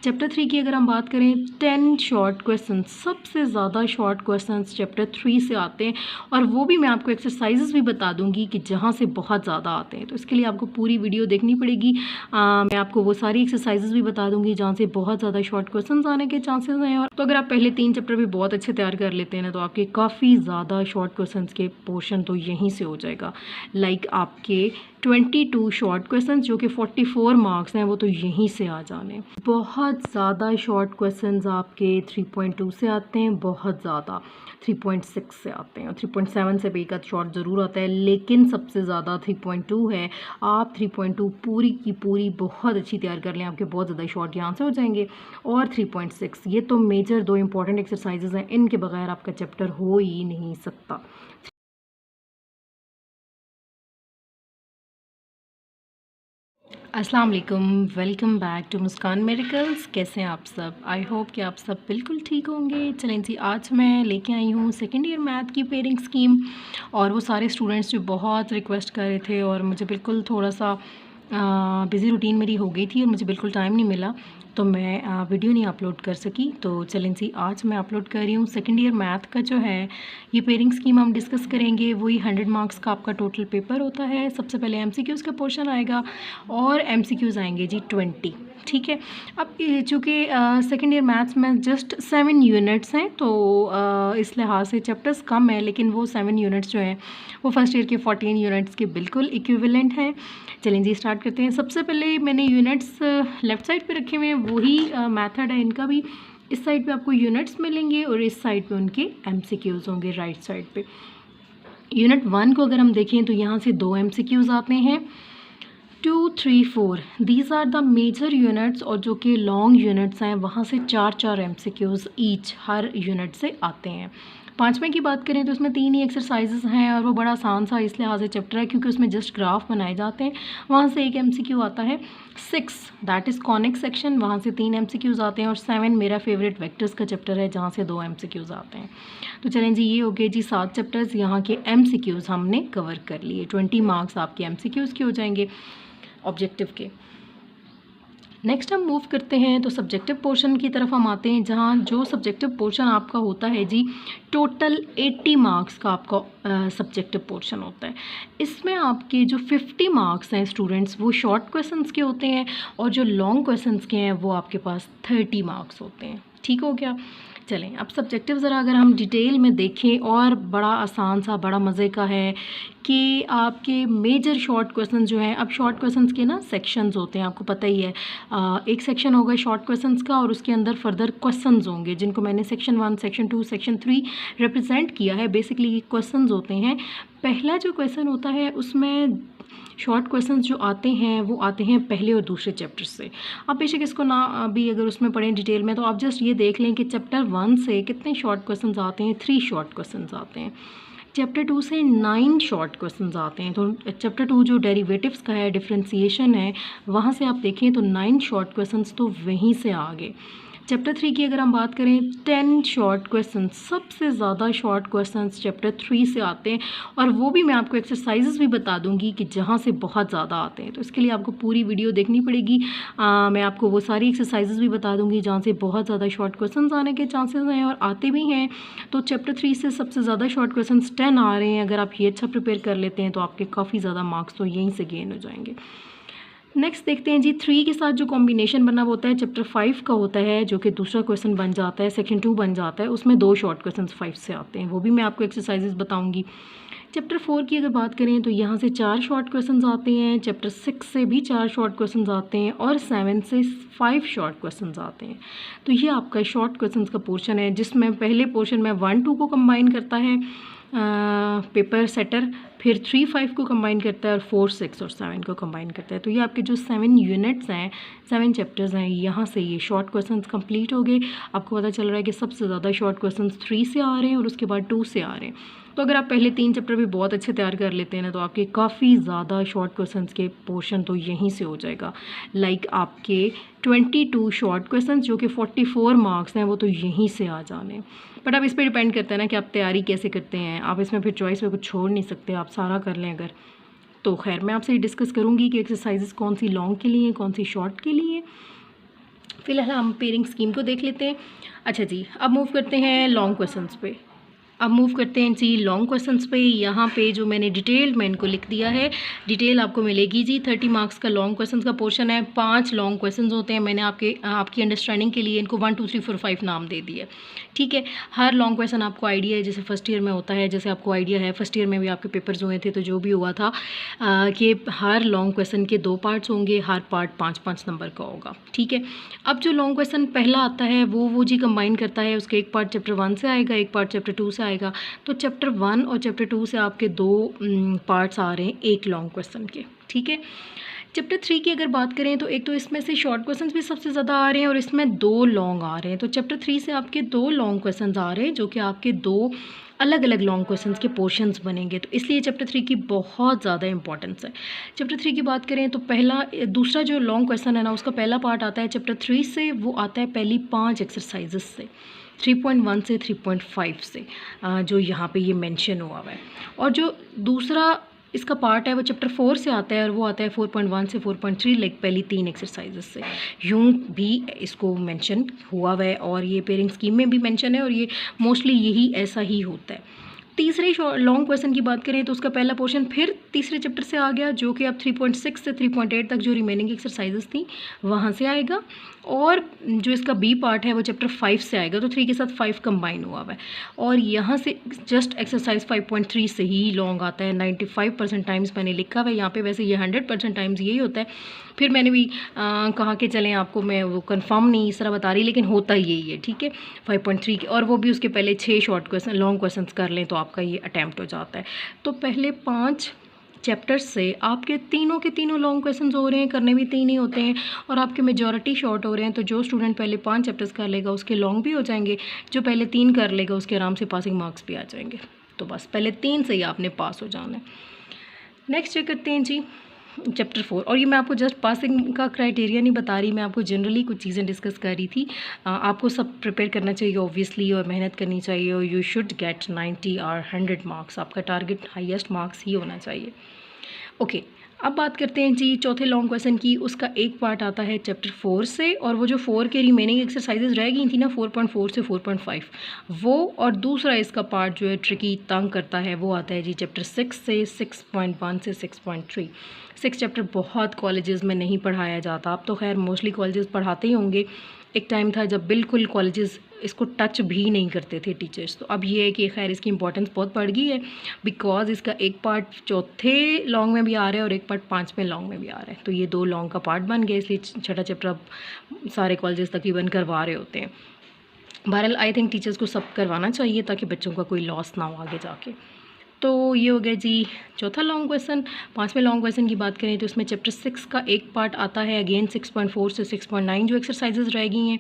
Chapter 3 की अगर हम बात करें 10 शॉर्ट क्वेश्चन, सबसे ज़्यादा शॉर्ट क्वेश्चन चैप्टर 3 से आते हैं और वो भी मैं आपको एक्सरसाइजेस भी बता दूंगी कि जहाँ से बहुत ज़्यादा आते हैं। तो इसके लिए आपको पूरी वीडियो देखनी पड़ेगी। मैं आपको वो सारी एक्सरसाइजेस भी बता दूंगी जहाँ से बहुत ज़्यादा शॉर्ट क्वेश्चन आने के चांसेस हैं। और तो अगर आप पहले 3 चैप्टर भी बहुत अच्छे तैयार कर लेते हैं ना तो आपके काफ़ी ज़्यादा शॉर्ट क्वेश्चन के पोर्शन तो यहीं से हो जाएगा। लाइक आपके 22 शॉर्ट क्वेश्चंस जो कि 44 मार्क्स हैं वो तो यहीं से आ जाने। बहुत ज़्यादा शॉर्ट क्वेश्चंस आपके 3.2 से आते हैं, बहुत ज़्यादा 3.6 से आते हैं और 3.7 से भी एक आध शॉर्ट ज़रूर आता है, लेकिन सबसे ज़्यादा 3.2 है। आप 3.2 पूरी की पूरी बहुत अच्छी तैयार कर लें, आपके बहुत ज़्यादा शॉर्ट यहाँ से हो जाएंगे। और 3.6 ये तो मेजर 2 इंपॉर्टेंट एक्सरसाइजेज हैं, इनके बगैर आपका चैप्टर हो ही नहीं सकता। अस्सलाम वालेकुम, welcome back to Muskan Medicals. कैसे हैं आप सब? आई होप कि आप सब बिल्कुल ठीक होंगे। चलें जी, आज मैं लेके आई हूँ सेकेंड ईयर मैथ की पेयरिंग स्कीम। और वो सारे स्टूडेंट्स जो बहुत रिक्वेस्ट कर रहे थे और मुझे बिल्कुल थोड़ा सा बिज़ी रूटीन मेरी हो गई थी और मुझे बिल्कुल टाइम नहीं मिला, तो मैं वीडियो नहीं अपलोड कर सकी। तो चलें जी, आज मैं अपलोड कर रही हूँ सेकेंड ईयर मैथ का जो है ये पेयरिंग स्कीम हम डिस्कस करेंगे। वही 100 मार्क्स का आपका टोटल पेपर होता है। सबसे पहले एमसीक्यूज़ का पोर्शन आएगा और एमसीक्यूज़ आएंगे जी 20, ठीक है। अब चूँकि सेकेंड ईयर मैथ्स में जस्ट 7 यूनिट्स हैं तो इस लिहाज से चैप्टर्स कम है, लेकिन वो 7 यूनिट्स जो हैं वो फर्स्ट ईयर के 14 यूनिट्स के बिल्कुल इक्विवेलेंट हैं। चलें जी, स्टार्ट करते हैं। सबसे पहले मैंने यूनिट्स लेफ़्ट साइड पे रखे हुए हैं, वही मेथड है इनका भी। इस साइड पे आपको यूनिट्स मिलेंगे और इस साइड पे उनके एमसीक्यूज़ होंगे राइट साइड पे। यूनिट 1 को अगर हम देखें तो यहाँ से 2 एमसीक्यूज़ आते हैं, 2, 3, 4 these are the major units. और जो कि लॉन्ग यूनिट्स हैं वहाँ से 4 एमसीक्यूज़ ईच हर यूनिट से आते हैं। 5वें की बात करें तो उसमें 3 ही एक्सरसाइजेस हैं और वो बड़ा आसान सा इस लिहाज से चैप्टर है क्योंकि उसमें जस्ट ग्राफ बनाए जाते हैं। वहाँ से एक एमसीक्यू आता है। 6 दैट इज़ कॉनिक सेक्शन, वहाँ से 3 एमसीक्यूज़ आते हैं। और 7 मेरा फेवरेट वेक्टर्स का चैप्टर है जहाँ से 2 एमसीक्यूज़ आते हैं। तो चलें जी, ये हो गए जी 7 चैप्टर्स, यहाँ के एमसीक्यूज़ हमने कवर कर लिए। 20 मार्क्स आपके एमसीक्यूज़ के हो जाएंगे ऑब्जेक्टिव के। नेक्स्ट हम मूव करते हैं तो सब्जेक्टिव पोर्शन की तरफ हम आते हैं, जहाँ जो सब्जेक्टिव पोर्शन आपका होता है जी टोटल 80 मार्क्स का आपका सब्जेक्टिव पोर्शन होता है। इसमें आपके जो 50 मार्क्स हैं स्टूडेंट्स वो शॉर्ट क्वेश्चंस के होते हैं और जो लॉन्ग क्वेश्चंस के हैं वो आपके पास 30 मार्क्स होते हैं। ठीक हो गया। चलें, अब सब्जेक्टिव ज़रा अगर हम डिटेल में देखें, और बड़ा आसान सा बड़ा मज़े का है कि आपके मेजर शॉर्ट क्वेश्चन जो हैं, अब शॉर्ट क्वेश्चंस के ना सेक्शंस होते हैं, आपको पता ही है। एक सेक्शन होगा शॉर्ट क्वेश्चंस का और उसके अंदर फर्दर क्वेश्चंस होंगे जिनको मैंने सेक्शन 1, सेक्शन 2, सेक्शन 3 रिप्रेजेंट किया है। बेसिकली ये क्वेश्चंस होते हैं। पहला जो क्वेश्चन होता है उसमें शॉर्ट क्वेश्चंस जो आते हैं वो आते हैं पहले और दूसरे चैप्टर से। आप बेशक इसको ना अभी अगर उसमें पढ़ें डिटेल में तो आप जस्ट ये देख लें कि चैप्टर 1 से कितने शॉर्ट क्वेश्चंस आते हैं। 3 शॉर्ट क्वेश्चंस आते हैं। चैप्टर 2 से 9 शॉर्ट क्वेश्चंस आते हैं। तो चैप्टर 2 जो डेरिवेटिव्स का है, डिफरेंशिएशन है, वहाँ से आप देखें तो 9 शॉर्ट क्वेश्चंस तो वहीं से आ गए। चैप्टर 3 की अगर हम बात करें 10 शॉर्ट क्वेश्चंस, सबसे ज़्यादा शॉर्ट क्वेश्चंस चैप्टर 3 से आते हैं और वो भी मैं आपको एक्सरसाइजेस भी बता दूंगी कि जहाँ से बहुत ज़्यादा आते हैं। तो इसके लिए आपको पूरी वीडियो देखनी पड़ेगी। मैं आपको वो सारी एक्सरसाइजेस भी बता दूंगी जहाँ से बहुत ज़्यादा शॉर्ट क्वेश्चंस आने के चांसेस हैं और आते भी हैं। तो चैप्टर 3 से सबसे ज़्यादा शॉर्ट क्वेश्चंस 10 आ रहे हैं। अगर आप ये अच्छा प्रिपेयर कर लेते हैं तो आपके काफ़ी ज़्यादा मार्क्स तो यहीं से गेन हो जाएंगे। नेक्स्ट देखते हैं जी, 3 के साथ जो कॉम्बिनेशन बना होता है चैप्टर 5 का होता है, जो कि दूसरा क्वेश्चन बन जाता है, सेक्शन 2 बन जाता है। उसमें 2 शॉर्ट क्वेश्चंस 5 से आते हैं, वो भी मैं आपको एक्सरसाइजेस बताऊंगी। चैप्टर 4 की अगर बात करें तो यहाँ से 4 शॉर्ट क्वेश्चंस आते हैं। चैप्टर 6 से भी 4 शॉर्ट क्वेश्चंस आते हैं और 7 से 5 शॉर्ट क्वेश्चंस आते हैं। तो ये आपका शॉर्ट क्वेश्चंस का पोर्शन है, जिसमें पहले पोर्शन में 1, 2 को कंबाइन करता है पेपर सेटर, फिर 3, 5 को कंबाइन करता है और 4, 6 और 7 को कंबाइन करता है। तो ये आपके जो 7 यूनिट्स हैं, 7 चैप्टर्स हैं, यहाँ से ये शॉर्ट क्वेश्चंस कंप्लीट हो गए। आपको पता चल रहा है कि सबसे ज़्यादा शॉर्ट क्वेश्चंस 3 से आ रहे हैं और उसके बाद 2 से आ रहे हैं। तो अगर आप पहले 3 चैप्टर भी बहुत अच्छे तैयार कर लेते हैं ना तो आपके काफ़ी ज़्यादा शॉर्ट क्वेश्चंस के पोर्शन तो यहीं से हो जाएगा। लाइक आपके 22 शॉर्ट क्वेश्चंस जो कि 44 मार्क्स हैं वो तो यहीं से आ जाने। बट अब इस पर डिपेंड करता है ना कि आप तैयारी कैसे करते हैं। आप इसमें फिर चॉइस में कुछ छोड़ नहीं सकते, आप सारा कर लें अगर। तो खैर मैं आपसे डिस्कस करूँगी कि एक्सरसाइजेस कौन सी लॉन्ग के लिए, कौन सी शॉर्ट के लिए। फिलहाल हम पेयरिंग स्कीम को देख लेते हैं। अच्छा जी, अब मूव करते हैं लॉन्ग क्वेश्चंस पे। अब मूव करते हैं जी लॉन्ग क्वेश्चंस पे। यहाँ पे जो मैंने डिटेल मैं इनको लिख दिया है, डिटेल आपको मिलेगी जी। 30 मार्क्स का लॉन्ग क्वेश्चंस का पोर्शन है। 5 लॉन्ग क्वेश्चंस होते हैं। मैंने आपकी अंडरस्टैंडिंग के लिए इनको 1 2 3 4 5 नाम दे दिए, ठीक है। हर लॉन्ग क्वेश्चन आपको आइडिया है, जैसे फर्स्ट ईयर में होता है, जैसे आपको आइडिया है फर्स्ट ईयर में भी आपके पेपर्स हुए थे, तो जो भी हुआ था कि हर लॉन्ग क्वेश्चन के 2 पार्ट्स होंगे, हर पार्ट 5-5 नंबर का होगा, ठीक है। अब जो लॉन्ग क्वेश्चन पहला आता है वो जी कंबाइन करता है, उसके एक पार्ट चैप्टर 1 से आएगा, एक पार्ट चैप्टर 2 से आएगा। तो चैप्टर 1 और चैप्टर 2 से आपके 2 पार्ट्स आ रहे हैं एक लॉन्ग क्वेश्चन के, ठीक है। चैप्टर 3 की अगर बात करें तो एक तो इसमें से शॉर्ट क्वेश्चंस भी सबसे ज़्यादा आ रहे हैं और इसमें 2 लॉन्ग आ रहे हैं। तो चैप्टर 3 से आपके 2 लॉन्ग क्वेश्चंस आ रहे हैं, जो कि आपके 2 अलग अलग लॉन्ग क्वेश्चंस के पोर्शंस बनेंगे। तो इसलिए चैप्टर 3 की बहुत ज़्यादा इंपॉर्टेंस है। चैप्टर 3 की बात करें तो दूसरा जो लॉन्ग क्वेश्चन है ना, उसका पहला पार्ट आता है चैप्टर 3 से, वो आता है पहली 5 एक्सरसाइजेस से, 3.1 से 3.5 से, जो यहाँ पे ये मेंशन हुआ है। और जो दूसरा इसका पार्ट है वो चैप्टर 4 से आता है और वो आता है 4.1 से 4.3, लाइक पहली 3 एक्सरसाइजेस से। यूँ भी इसको मेंशन हुआ है और ये पेयरिंग स्कीम में भी मेंशन है और ये मोस्टली यही ऐसा ही होता है। तीसरे लॉन्ग क्वेश्चन की बात करें तो उसका पहला पोर्शन फिर तीसरे चैप्टर से आ गया, जो कि अब 3.6 से 3.8 तक जो रिमेनिंग एक्सरसाइजेस थी वहाँ से आएगा। और जो इसका बी पार्ट है वो चैप्टर 5 से आएगा, तो 3 के साथ 5 कंबाइन हुआ हुआ है। और यहाँ से जस्ट एक्सरसाइज 5.3 से ही लॉन्ग आता है। 95% टाइम्स मैंने लिखा हुआ है यहाँ पे, वैसे ये 100% टाइम्स यही होता है। फिर मैंने भी कहा कि चलें आपको मैं वो कंफर्म नहीं इस तरह बता रही, लेकिन होता यही है, ठीक है। 5.3 के, और वो भी उसके पहले 6 शॉर्ट क्वेश्चन लॉन्ग क्वेश्चंस कर लें तो आपका ये अटैम्प्ट हो जाता है। तो पहले 5 चैप्टर्स से आपके तीनों के तीनों लॉन्ग क्वेश्चंस हो रहे हैं, करने भी 3 ही होते हैं और आपके मेजॉरिटी शॉर्ट हो रहे हैं। तो जो स्टूडेंट पहले 5 चैप्टर्स कर लेगा उसके लॉन्ग भी हो जाएंगे, जो पहले 3 कर लेगा उसके आराम से पासिंग मार्क्स भी आ जाएंगे। तो बस पहले 3 से ही आपने पास हो जाना है। नेक्स्ट चेक करते हैं जी चैप्टर 4। और ये मैं आपको जस्ट पासिंग का क्राइटेरिया नहीं बता रही, मैं आपको जनरली कुछ चीज़ें डिस्कस कर रही थी। आपको सब प्रिपेयर करना चाहिए ऑब्वियसली और मेहनत करनी चाहिए, और यू शुड गेट 90 और 100 मार्क्स। आपका टारगेट हाईएस्ट मार्क्स ही होना चाहिए। ओके, अब बात करते हैं जी चौथे लॉन्ग क्वेश्चन की। उसका एक पार्ट आता है चैप्टर 4 से, और वो जो 4 के रिमेनिंग एक्सरसाइजेज रह गई थी ना 4.4 से 4.5, वो, और दूसरा इसका पार्ट जो है ट्रिकी तंग करता है, वो आता है जी चैप्टर 6 से 6.1 से 6.3। 6 चैप्टर बहुत कॉलेजेस में नहीं पढ़ाया जाता, अब तो खैर मोस्टली कॉलेजेस पढ़ाते ही होंगे। एक टाइम था जब बिल्कुल कॉलेजेस इसको टच भी नहीं करते थे टीचर्स। तो अब ये है कि खैर इसकी इंपॉर्टेंस बहुत बढ़ गई है, बिकॉज इसका एक पार्ट चौथे लॉन्ग में भी आ रहा है और एक पार्ट 5वें लॉन्ग में भी आ रहा है। तो ये 2 लॉन्ग का पार्ट बन गया, इसलिए छठा चैप्टर अब सारे कॉलेजेस तकरीबन करवा रहे होते हैं। बहरहाल आई थिंक टीचर्स को सब करवाना चाहिए ताकि बच्चों का कोई लॉस ना हो आगे जाके। तो ये हो गया जी चौथा लॉन्ग क्वेश्चन। 5वें लॉन्ग क्वेश्चन की बात करें तो इसमें चैप्टर 6 का एक पार्ट आता है, अगेन 6.4 से 6.9 जो एक्सरसाइजेज रह गई हैं,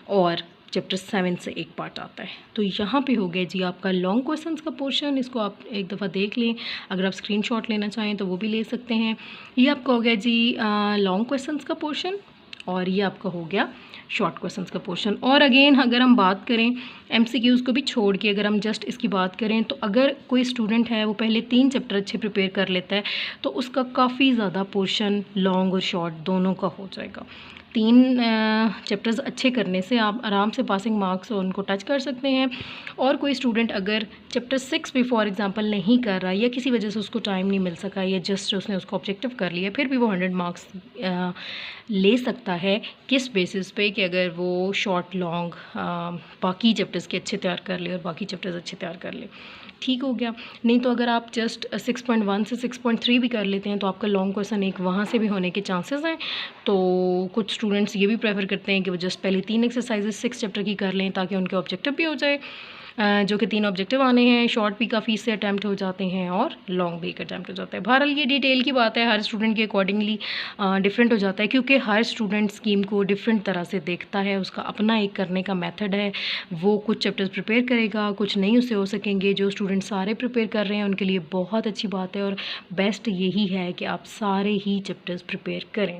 और चैप्टर 7 से एक पार्ट आता है। तो यहाँ पे हो गया जी आपका लॉन्ग क्वेश्चंस का पोर्शन। इसको आप एक दफ़ा देख लें, अगर आप स्क्रीनशॉट लेना चाहें तो वो भी ले सकते हैं। ये आपका हो गया जी लॉन्ग क्वेश्चंस का पोर्शन, और ये आपका हो गया शॉर्ट क्वेश्चंस का पोर्शन। और अगेन अगर हम बात करें एमसीक्यूज़ को भी छोड़ के, अगर हम जस्ट इसकी बात करें तो अगर कोई स्टूडेंट है वो पहले 3 चैप्टर अच्छे प्रिपेयर कर लेता है तो उसका काफ़ी ज़्यादा पोर्शन लॉन्ग और शॉर्ट दोनों का हो जाएगा। 3 चैप्टर्स अच्छे करने से आप आराम से पासिंग मार्क्स उनको टच कर सकते हैं। और कोई स्टूडेंट अगर चैप्टर 6 भी फॉर एग्जांपल नहीं कर रहा या किसी वजह से उसको टाइम नहीं मिल सका या जस्ट उसने उसको ऑब्जेक्टिव कर लिया, फिर भी वो 100 मार्क्स ले सकता है। किस बेसिस पे कि अगर वो शॉर्ट लॉन्ग बाकी चैप्टर्स के अच्छे तैयार कर ले और बाकी चैप्टर्स अच्छे तैयार कर ले, ठीक हो गया। नहीं तो अगर आप जस्ट 6.1 से 6.3 भी कर लेते हैं तो आपका लॉन्ग क्वेश्चन एक वहाँ से भी होने के चांसेस हैं। तो कुछ स्टूडेंट्स ये भी प्रेफर करते हैं कि वो जस्ट पहले 3 एक्सरसाइजेस 6 चैप्टर की कर लें ताकि उनके ऑब्जेक्टिव भी हो जाए, जो कि 3 ऑब्जेक्टिव आने हैं, शॉर्ट भी काफ़ी इससे अटैम्प्ट हो जाते हैं और लॉन्ग भी एक अटैम्प्ट हो जाता है। बहरहाल ये डिटेल की बात है, हर स्टूडेंट के अकॉर्डिंगली डिफरेंट हो जाता है, क्योंकि हर स्टूडेंट स्कीम को डिफरेंट तरह से देखता है, उसका अपना एक करने का मेथड है। वो कुछ चैप्टर्स प्रिपेयर करेगा, कुछ नहीं उससे हो सकेंगे। जो स्टूडेंट सारे प्रिपेयर कर रहे हैं उनके लिए बहुत अच्छी बात है और बेस्ट यही है कि आप सारे ही चैप्टर्स प्रिपेयर करें।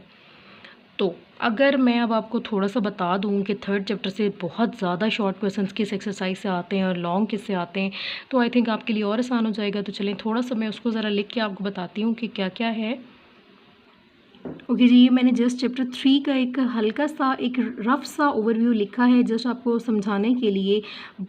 तो अगर मैं अब आपको थोड़ा सा बता दूं कि 3rd चैप्टर से बहुत ज़्यादा शॉर्ट क्वेश्चंस किस एक्सरसाइज से आते हैं और लॉन्ग किस से आते हैं, तो आई थिंक आपके लिए और आसान हो जाएगा। तो चलें थोड़ा सा मैं उसको ज़रा लिख के आपको बताती हूँ कि क्या क्या है। ओके जी, ये मैंने जस्ट चैप्टर 3 का एक हल्का सा एक रफ सा ओवरव्यू लिखा है जस्ट आपको समझाने के लिए।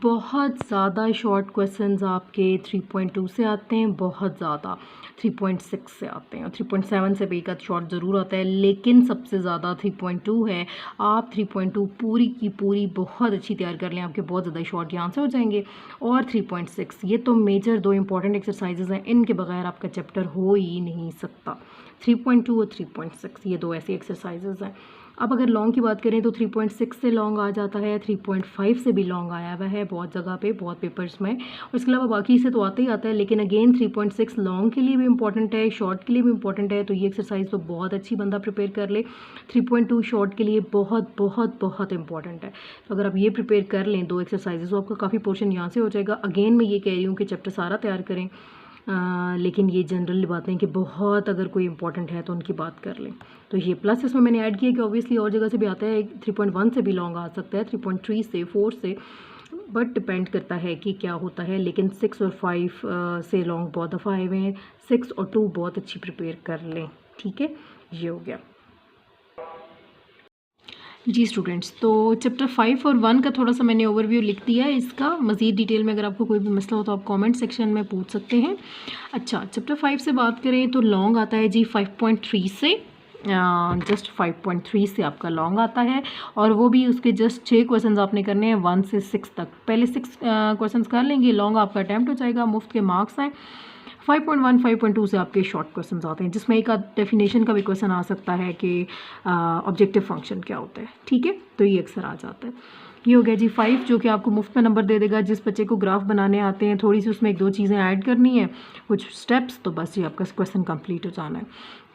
बहुत ज़्यादा शॉर्ट क्वेश्चंस आपके 3.2 से आते हैं, बहुत ज़्यादा 3.6 से आते हैं और 3.7 से भी एक आध शॉर्ट ज़रूर आता है, लेकिन सबसे ज़्यादा 3.2 है। आप 3.2 पूरी की पूरी बहुत अच्छी तैयार कर लें, आपके बहुत ज़्यादा शॉर्ट यहाँ से हो जाएंगे। और 3.6 ये तो मेजर 2 इंपॉर्टेंट एक्सरसाइजेज हैं, इनके बगैर आपका चैप्टर हो ही नहीं सकता। 3.2 और 3.6 ये 2 ऐसी एक्सरसाइजेज हैं। अब अगर लॉन्ग की बात करें तो 3.6 से लॉन्ग आ जाता है, 3.5 से भी लॉन्ग आया हुआ है बहुत जगह पे, बहुत पेपर्स में। और इसके अलावा बाकी से तो आता ही आता है, लेकिन अगेन 3.6 लॉन्ग के लिए भी इंपॉर्टेंट है, शॉर्ट के लिए भी इंपॉर्टेंट है। तो ये एक्सरसाइज तो बहुत अच्छी बंदा प्रिपेयर कर ले। 3.2 शॉर्ट के लिए बहुत बहुत बहुत इंपॉर्टेंट है। तो अगर आप ये प्रिपेयर कर लें 2 एक्सरसाइजेज, तो आपका काफ़ी पोर्शन यहाँ से हो जाएगा। अगेन मैं ये कह रही हूँ कि चैप्टर सारा तैयार करें, लेकिन ये जनरल बातें कि बहुत अगर कोई इंपॉर्टेंट है तो उनकी बात कर लें। तो ये प्लस इसमें मैंने ऐड किया कि ऑब्वियसली और जगह से भी आता है, 3.1 से भी लॉन्ग आ सकता है, 3.3 से, 4 से, बट डिपेंड करता है कि क्या होता है। लेकिन 6 और 5 से लॉन्ग बहुत दफ़ा आए हुए हैं, 6 और 2 बहुत अच्छी प्रिपेयर कर लें। ठीक है, ये हो गया जी स्टूडेंट्स। तो चैप्टर 5 और 1 का थोड़ा सा मैंने ओवरव्यू लिख दिया है। इसका मज़ीद डिटेल में अगर आपको कोई भी मसला हो तो आप कमेंट सेक्शन में पूछ सकते हैं। अच्छा, चैप्टर 5 से बात करें तो लॉन्ग आता है जी 5.3 से, जस्ट 5.3 से आपका लॉन्ग आता है। और वो भी उसके जस्ट 6 क्वेश्चन आपने करने हैं 1 से 6 तक। पहले 6 क्वेश्चन कर लेंगे, लॉन्ग आपका अटैम्प्ट हो जाएगा, मुफ्त के मार्क्स हैं। 5.1 5.2 से आपके शॉर्ट क्वेश्चंस आते हैं, जिसमें एक डेफिनेशन का भी क्वेश्चन आ सकता है कि ऑब्जेक्टिव फंक्शन क्या होता है। ठीक है, तो ये अक्सर आ जाता है। ये हो गया जी 5, जो कि आपको मुफ्त में नंबर दे देगा। जिस बच्चे को ग्राफ बनाने आते हैं, थोड़ी सी उसमें 1-2 चीज़ें ऐड करनी है, कुछ स्टेप्स, तो बस ये आपका क्वेश्चन कंप्लीट हो जाना है।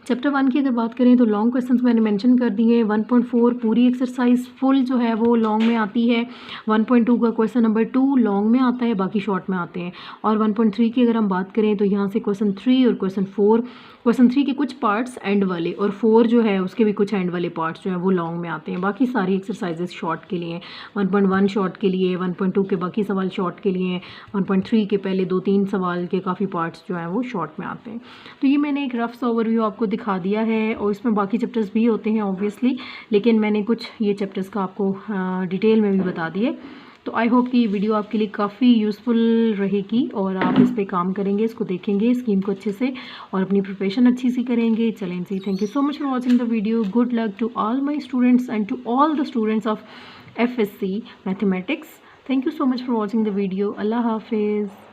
चैप्टर 1 की अगर बात करें तो लॉन्ग क्वेश्चंस मैंने मेंशन कर दिए। 1.4 पूरी एक्सरसाइज फुल जो है वो लॉन्ग में आती है। 1.2 का क्वेश्चन नंबर 2 लॉन्ग में आता है, बाकी शॉर्ट में आते हैं। और 1.3 की अगर हम बात करें तो यहाँ से क्वेश्चन 3 और क्वेश्चन 3 के कुछ पार्ट्स एंड वाले, और 4 जो है उसके भी कुछ एंड वाले पार्ट्स जो है वो लॉन्ग में आते हैं। बाकी सारी एक्सरसाइजेज शॉर्ट के लिए हैं। 1.1 शॉर्ट के लिए, 1.2 के बाकी सवाल शॉर्ट के लिए हैं, 1.3 के पहले 2-3 सवाल के काफ़ी पार्ट्स जो हैं वो शॉर्ट में आते हैं। तो ये मैंने एक रफ सा ओवरव्यू आपको दिखा दिया है, और इसमें बाकी चैप्टर्स भी होते हैं ऑब्वियसली, लेकिन मैंने कुछ ये चैप्टर्स का आपको डिटेल में भी बता दिए। तो आई होप कि ये वीडियो आपके लिए काफ़ी यूज़फुल रहेगी और आप इस पे काम करेंगे, इसको देखेंगे स्कीम को अच्छे से और अपनी प्रिपरेशन अच्छी सी करेंगे। चलें जी, thank you so much for watching the video. Good luck to all my students and to all the students of FSC mathematics. Thank you so much for watching the video. अल्लाह हाफिज़।